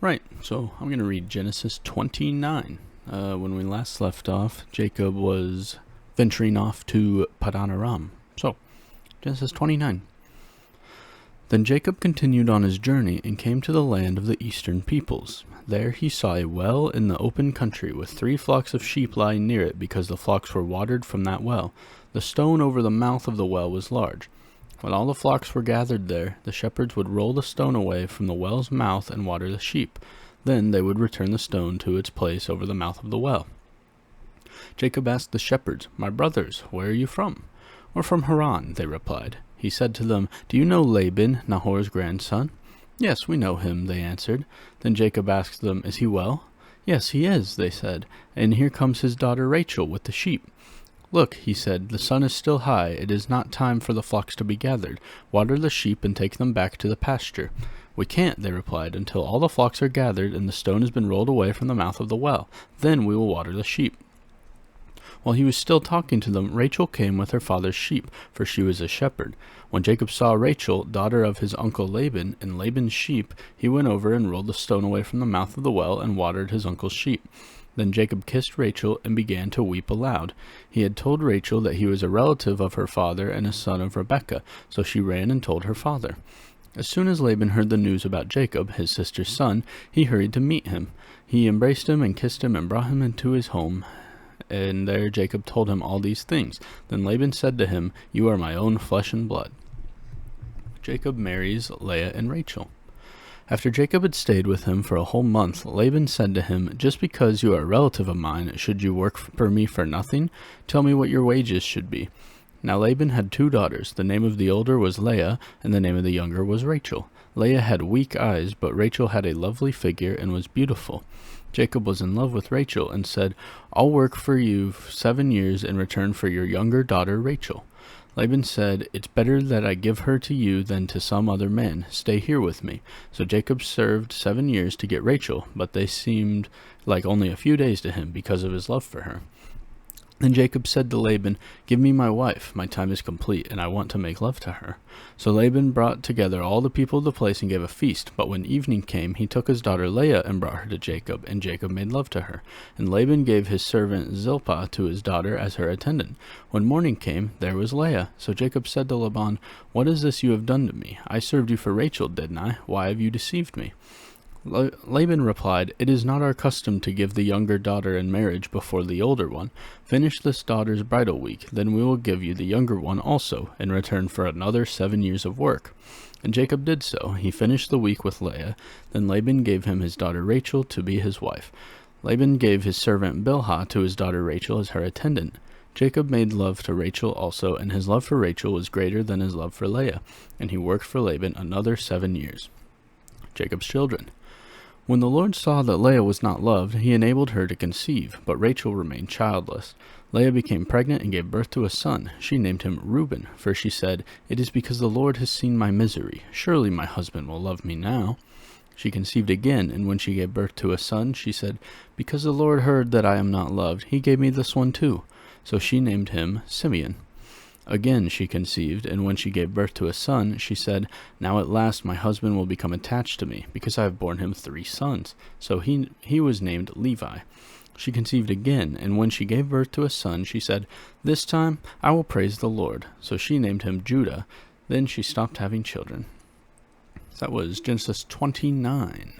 Right, so I'm going to read Genesis 29. When we last left off, Jacob was venturing off to Padan Aram. So, Genesis 29. Then Jacob continued on his journey and came to the land of the eastern peoples. There he saw a well in the open country with 3 flocks of sheep lying near it because the flocks were watered from that well. The stone over the mouth of the well was large. When all the flocks were gathered there, the shepherds would roll the stone away from the well's mouth and water the sheep. Then they would return the stone to its place over the mouth of the well. Jacob asked the shepherds, "My brothers, where are you from?" "We're from Haran," they replied. He said to them, "Do you know Laban, Nahor's grandson?" "Yes, we know him," they answered. Then Jacob asked them, "Is he well?" "Yes, he is," they said, "and here comes his daughter Rachel with the sheep." "Look," he said, "the sun is still high. It is not time for the flocks to be gathered. Water the sheep and take them back to the pasture." "We can't," they replied, "until all the flocks are gathered and the stone has been rolled away from the mouth of the well. Then we will water the sheep." While he was still talking to them, Rachel came with her father's sheep, for she was a shepherd. When Jacob saw Rachel, daughter of his uncle Laban, and Laban's sheep, he went over and rolled the stone away from the mouth of the well and watered his uncle's sheep. Then Jacob kissed Rachel and began to weep aloud. He had told Rachel that he was a relative of her father and a son of Rebekah, so she ran and told her father. As soon as Laban heard the news about Jacob, his sister's son, he hurried to meet him. He embraced him and kissed him and brought him into his home. And there Jacob told him all these things. Then Laban said to him, "You are my own flesh and blood." Jacob marries Leah and Rachel. After Jacob had stayed with him for a whole month, Laban said to him, "Just because you are a relative of mine, should you work for me for nothing? Tell me what your wages should be." Now Laban had 2 daughters. The name of the older was Leah, and the name of the younger was Rachel. Leah had weak eyes, but Rachel had a lovely figure and was beautiful. Jacob was in love with Rachel and said, "I'll work for you 7 years in return for your younger daughter Rachel." Laban said, "It's better that I give her to you than to some other man. Stay here with me." So Jacob served 7 years to get Rachel, but they seemed like only a few days to him because of his love for her. Then Jacob said to Laban, "Give me my wife. My time is complete, and I want to make love to her." So Laban brought together all the people of the place and gave a feast. But when evening came, he took his daughter Leah and brought her to Jacob, and Jacob made love to her. And Laban gave his servant Zilpah to his daughter as her attendant. When morning came, there was Leah. So Jacob said to Laban, "What is this you have done to me? I served you for Rachel, didn't I? Why have you deceived me?" Laban replied, "It is not our custom to give the younger daughter in marriage before the older one. Finish this daughter's bridal week, then we will give you the younger one also, in return for another 7 years of work." And Jacob did so. He finished the week with Leah. Then Laban gave him his daughter Rachel to be his wife. Laban gave his servant Bilhah to his daughter Rachel as her attendant. Jacob made love to Rachel also, and his love for Rachel was greater than his love for Leah, and he worked for Laban another 7 years. Jacob's children. When the Lord saw that Leah was not loved, he enabled her to conceive, but Rachel remained childless. Leah became pregnant and gave birth to a son. She named him Reuben, for she said, "It is because the Lord has seen my misery. Surely my husband will love me now." She conceived again, and when she gave birth to a son, she said, "Because the Lord heard that I am not loved, he gave me this one too." So she named him Simeon. Again she conceived, and when she gave birth to a son, she said, "Now at last my husband will become attached to me, because I have borne him 3 sons. So he was named Levi. She conceived again, and when she gave birth to a son, she said, "This time I will praise the Lord." So she named him Judah. Then she stopped having children. That was Genesis 29.